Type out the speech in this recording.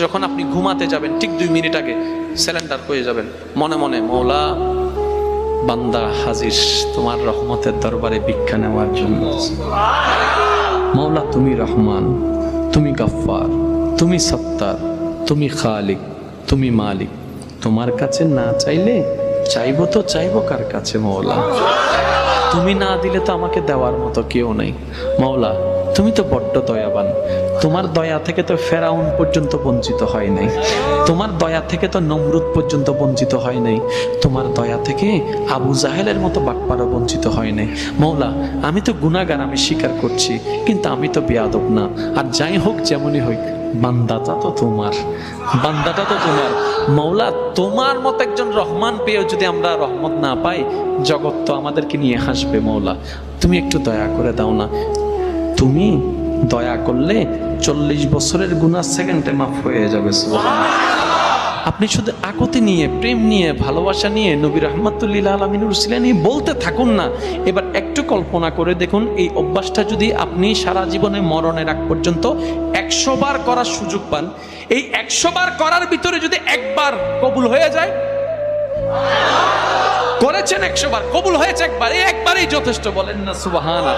যখন আপনি ঘুমাতে যাবেন ঠিক 2 মিনিট আগে স্যালেন্ডার হয়ে যাবেন, মনে মনে মৌলা বান্দা হাজির তোমার রহমতের দরবারে ভিক্ষা নেওয়ার জন্য। মৌলা তুমি রহমান, তুমি গফফার, তুমি সত্তার, তুমি খালিক, তুমি মালিক। তোমার কাছে না চাইলে চাইবো তো চাইবো কার কাছে মৌলা? তুমি না দিলে তো আমাকে দেওয়ার মতো কেউ নেই মৌলা। তুমি তো বড্ড দয়াবান, তোমার দয়া থেকে তো ফেরাউন পর্যন্ত বঞ্চিত হয় নাই, তোমার দয়া থেকে তো নমরুদ পর্যন্ত বঞ্চিত হয় নাই, তোমার দয়া থেকে আবু জাহেলের মতো বাটপারও বঞ্চিত হয় নাই মৌলা। আমি তো গুনাহগার, আমি স্বীকার করছি, কিন্তু আমি তো বেয়াদব না। আর যাই হোক যেমনই হোক, বান্দাটা তো তোমার, বান্দাটা তো তোমার মৌলা। তোমার মতো একজন রহমান পেয়েও যদি আমরা রহমত না পাই, জগৎ তো আমাদেরকে নিয়ে হাসবে মৌলা। তুমি একটু দয়া করে দাও না। তুমি দয়া করলে 40 বছরের গুনাহ সেকেন্ডে মাফ হয়ে যাবে। আপনি শুধু আকতি নিয়ে, প্রেম নিয়ে, ভালোবাসা নিয়ে নবী রাহমাতুল্লিল আলামিনের উসিলা নিয়ে বলতে থাকুন না। এবার একটু কল্পনা করে দেখুন, এই অভ্যাসটা যদি আপনি সারা জীবনে মরণের আগ পর্যন্ত 100 বার করার সুযোগ পান, এই 100 বার করার ভিতরে যদি একবার কবুল হয়ে যায়, করেছেন 100 বার, কবুল হয়েছে একবার, এই একবারই যথেষ্ট, বলেন না সুবহানাল্লাহ।